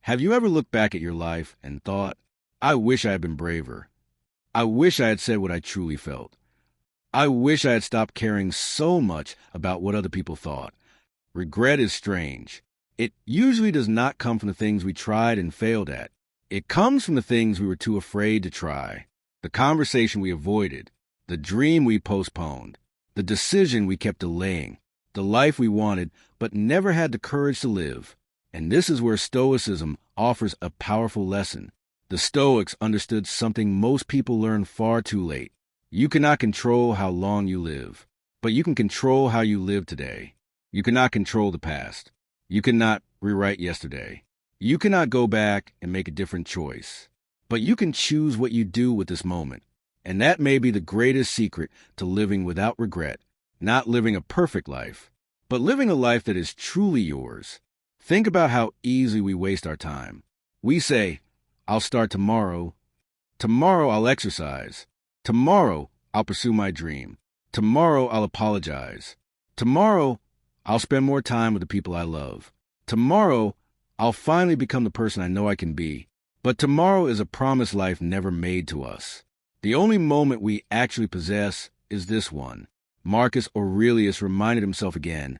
Have you ever looked back at your life and thought, I wish I had been braver. I wish I had said what I truly felt. I wish I had stopped caring so much about what other people thought. Regret is strange. It usually does not come from the things we tried and failed at. It comes from the things we were too afraid to try, the conversation we avoided, the dream we postponed, the decision we kept delaying, the life we wanted but never had the courage to live. And this is where Stoicism offers a powerful lesson. The Stoics understood something most people learn far too late. You cannot control how long you live, but you can control how you live today. You cannot control the past. You cannot rewrite yesterday. You cannot go back and make a different choice. But you can choose what you do with this moment. And that may be the greatest secret to living without regret, not living a perfect life, but living a life that is truly yours. Think about how easily we waste our time. We say, I'll start tomorrow. Tomorrow I'll exercise. Tomorrow I'll pursue my dream. Tomorrow I'll apologize. Tomorrow I'll spend more time with the people I love. Tomorrow I'll finally become the person I know I can be. But tomorrow is a promised life never made to us. The only moment we actually possess is this one. Marcus Aurelius reminded himself again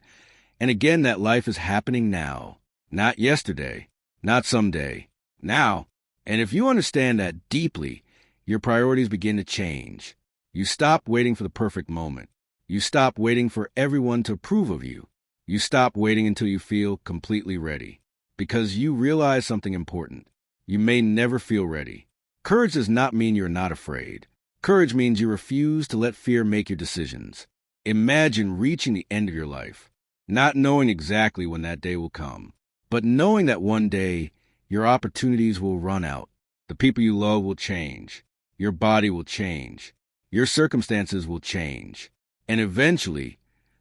and again that life is happening now, not yesterday, not someday, now. And if you understand that deeply, your priorities begin to change. You stop waiting for the perfect moment. You stop waiting for everyone to approve of you. You stop waiting until you feel completely ready. Because you realize something important. You may never feel ready. Courage does not mean you're not afraid. Courage means you refuse to let fear make your decisions. Imagine reaching the end of your life, not knowing exactly when that day will come, but knowing that one day your opportunities will run out. The people you love will change. Your body will change. Your circumstances will change. And eventually,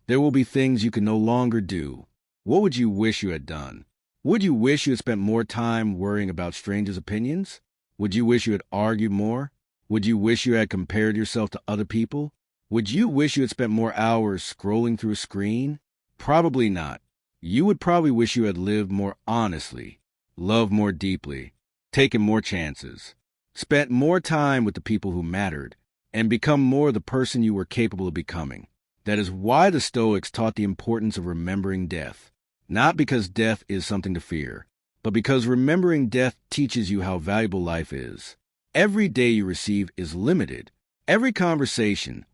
there will be things you can no longer do. What would you wish you had done? Would you wish you had spent more time worrying about strangers' opinions? Would you wish you had argued more? Would you wish you had compared yourself to other people? Would you wish you had spent more hours scrolling through a screen? Probably not. You would probably wish you had lived more honestly, loved more deeply, taken more chances, spent more time with the people who mattered, and become more the person you were capable of becoming. That is why the Stoics taught the importance of remembering death. Not because death is something to fear, but because remembering death teaches you how valuable life is. Every day you receive is limited. Every conversation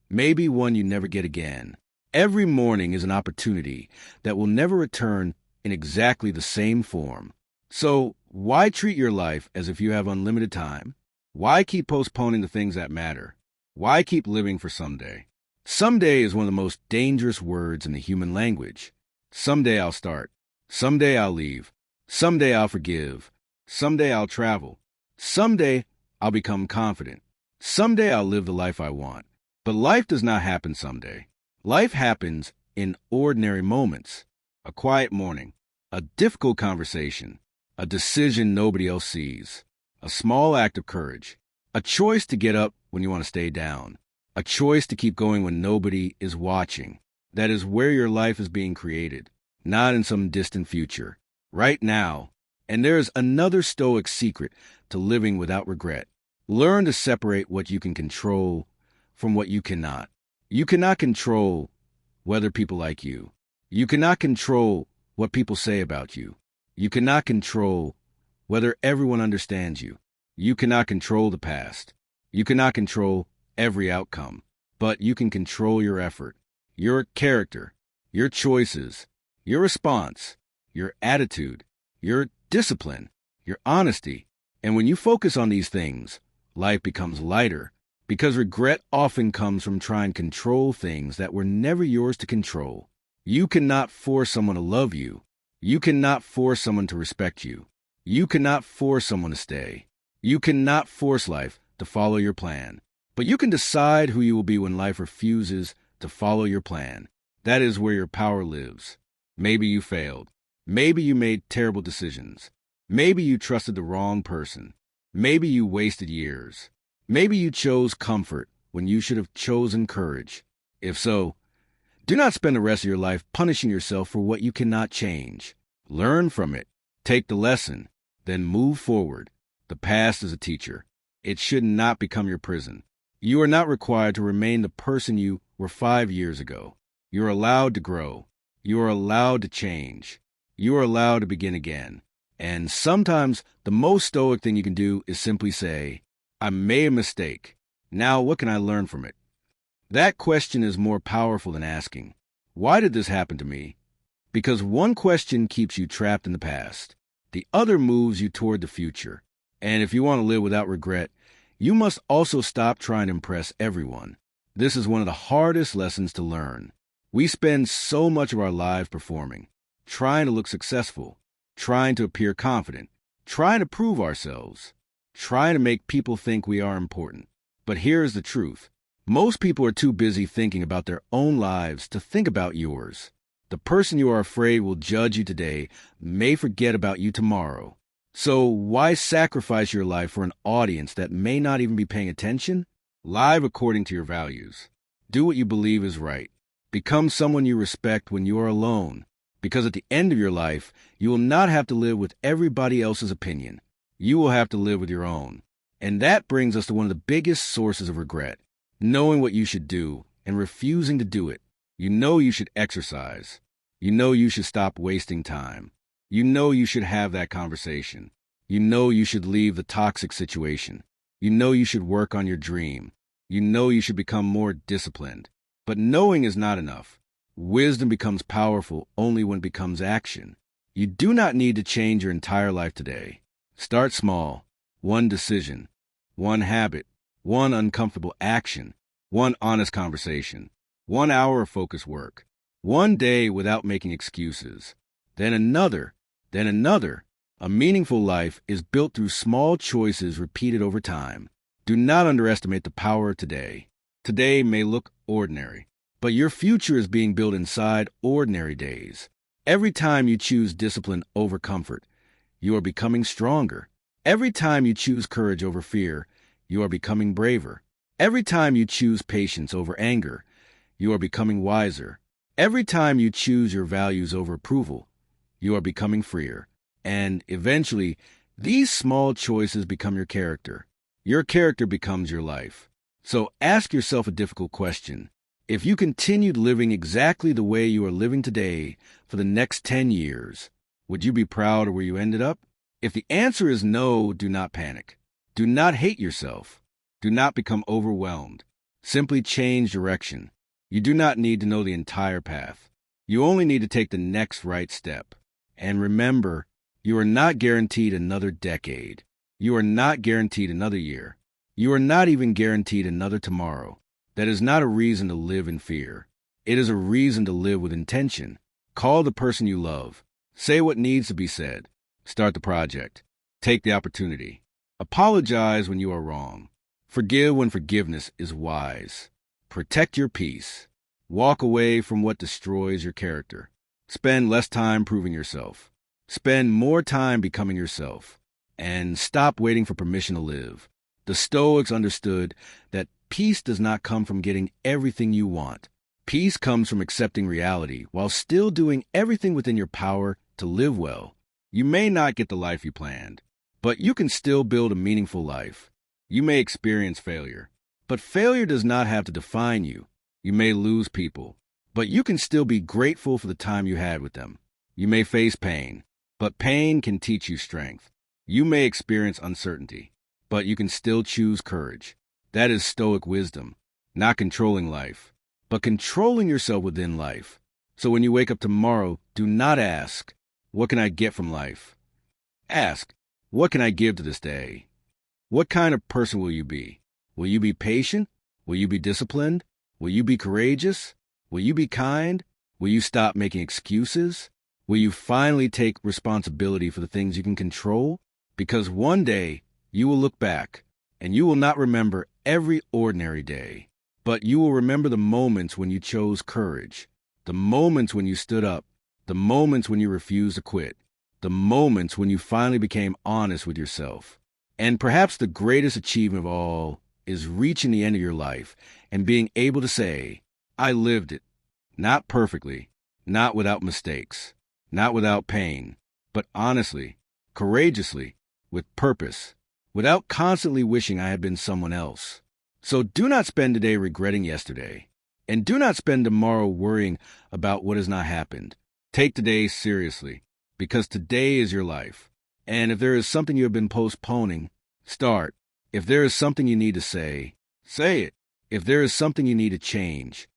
may be one you never get again. Every morning is an opportunity that will never return in exactly the same form. So why treat your life as if you have unlimited time? Why keep postponing the things that matter? Why keep living for someday? Someday is one of the most dangerous words in the human language. Someday I'll start. Someday I'll leave. Someday I'll forgive. Someday I'll travel. Someday I'll become confident. Someday I'll live the life I want. But life does not happen someday. Life happens in ordinary moments. A quiet morning, a difficult conversation, a decision nobody else sees, a small act of courage, a choice to get up when you want to stay down, a choice to keep going when nobody is watching. That is where your life is being created, not in some distant future, right now. And there is another Stoic secret to living without regret. Learn to separate what you can control from what you cannot. You cannot control whether people like you. You cannot control what people say about you. You cannot control whether everyone understands you. You cannot control the past. You cannot control every outcome. But you can control your effort, your character, your choices, your response, your attitude, your discipline, your honesty. And when you focus on these things, life becomes lighter, because regret often comes from trying to control things that were never yours to control. You cannot force someone to love you. You cannot force someone to respect you. You cannot force someone to stay. You cannot force life to follow your plan. But you can decide who you will be when life refuses to follow your plan. That is where your power lives. Maybe you failed. Maybe you made terrible decisions. Maybe you trusted the wrong person. Maybe you wasted years. Maybe you chose comfort when you should have chosen courage. If so, do not spend the rest of your life punishing yourself for what you cannot change. Learn from it. Take the lesson then move forward. The past is a teacher. It should not become your prison. You are not required to remain the person you were 5 years ago. You are allowed to grow. You are allowed to change. You are allowed to begin again. And sometimes the most stoic thing you can do is simply say, I made a mistake. Now what can I learn from it? That question is more powerful than asking, why did this happen to me? Because one question keeps you trapped in the past. The other moves you toward the future. And if you want to live without regret, you must also stop trying to impress everyone. This is one of the hardest lessons to learn. We spend so much of our lives performing, trying to look successful, trying to appear confident, trying to prove ourselves, trying to make people think we are important. But here's the truth. Most people are too busy thinking about their own lives to think about yours. The person you are afraid will judge you today may forget about you tomorrow. So why sacrifice your life for an audience that may not even be paying attention? Live according to your values. Do what you believe is right. Become someone you respect when you are alone. Because at the end of your life, you will not have to live with everybody else's opinion. You will have to live with your own. And that brings us to one of the biggest sources of regret. Knowing what you should do and refusing to do it. You know you should exercise. You know you should stop wasting time. You know you should have that conversation. You know you should leave the toxic situation. You know you should work on your dream. You know you should become more disciplined. But knowing is not enough. Wisdom becomes powerful only when it becomes action. You do not need to change your entire life today. Start small. One decision. One habit. One uncomfortable action. One honest conversation. 1 hour of focused work. One day without making excuses. Then another. Then another. A meaningful life is built through small choices repeated over time. Do not underestimate the power of today. Today may look ordinary, but your future is being built inside ordinary days. Every time you choose discipline over comfort, you are becoming stronger. Every time you choose courage over fear, you are becoming braver. Every time you choose patience over anger, you are becoming wiser. Every time you choose your values over approval, you are becoming freer. And eventually, these small choices become your character. Your character becomes your life. So ask yourself a difficult question. If you continued living exactly the way you are living today for the next 10 years, would you be proud of where you ended up? If the answer is no, do not panic. Do not hate yourself. Do not become overwhelmed. Simply change direction. You do not need to know the entire path. You only need to take the next right step. And remember, you are not guaranteed another decade. You are not guaranteed another year. You are not even guaranteed another tomorrow. That is not a reason to live in fear. It is a reason to live with intention. Call the person you love. Say what needs to be said. Start the project. Take the opportunity. Apologize when you are wrong. Forgive when forgiveness is wise. Protect your peace. Walk away from what destroys your character. Spend less time proving yourself. Spend more time becoming yourself. And stop waiting for permission to live. The Stoics understood that peace does not come from getting everything you want. Peace comes from accepting reality while still doing everything within your power to live well. You may not get the life you planned, but you can still build a meaningful life. You may experience failure, but failure does not have to define you. You may lose people, but you can still be grateful for the time you had with them. You may face pain, but pain can teach you strength. You may experience uncertainty, but you can still choose courage. That is Stoic wisdom, not controlling life, but controlling yourself within life. So when you wake up tomorrow, do not ask, what can I get from life? Ask, what can I give to this day? What kind of person will you be? Will you be patient? Will you be disciplined? Will you be courageous? Will you be kind? Will you stop making excuses? Will you finally take responsibility for the things you can control? Because one day you will look back and you will not remember every ordinary day, but you will remember the moments when you chose courage, the moments when you stood up, the moments when you refused to quit, the moments when you finally became honest with yourself. And perhaps the greatest achievement of all is reaching the end of your life and being able to say, I lived it. Not perfectly, not without mistakes, not without pain, but honestly, courageously, with purpose, without constantly wishing I had been someone else. So do not spend today regretting yesterday, and do not spend tomorrow worrying about what has not happened. Take today seriously, because today is your life. And if there is something you have been postponing, start. If there is something you need to say it. If there is something you need to change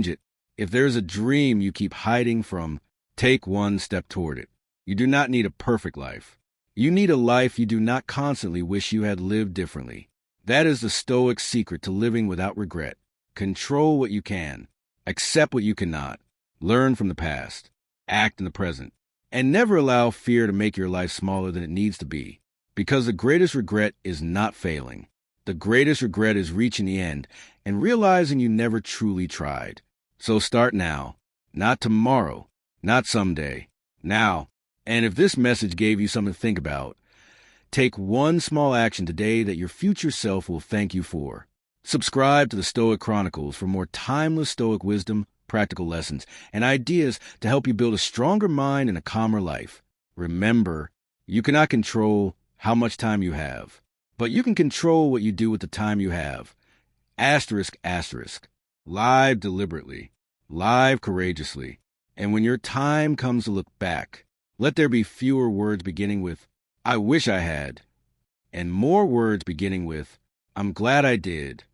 it. If there is a dream you keep hiding from, take one step toward it. You do not need a perfect life. You need a life you do not constantly wish you had lived differently. That is the Stoic secret to living without regret. Control what you can. Accept what you cannot. Learn from the past. Act in the present. And never allow fear to make your life smaller than it needs to be. Because the greatest regret is not failing. The greatest regret is reaching the end and realizing you never truly tried. So start now. Not tomorrow. Not someday. Now. And if this message gave you something to think about, take one small action today that your future self will thank you for. Subscribe to the Stoic Chronicles for more timeless Stoic wisdom, practical lessons, and ideas to help you build a stronger mind and a calmer life. Remember, you cannot control how much time you have, but you can control what you do with the time you have. Asterisk, asterisk. Live deliberately. Live courageously. And when your time comes to look back, let there be fewer words beginning with, I wish I had, and more words beginning with, I'm glad I did.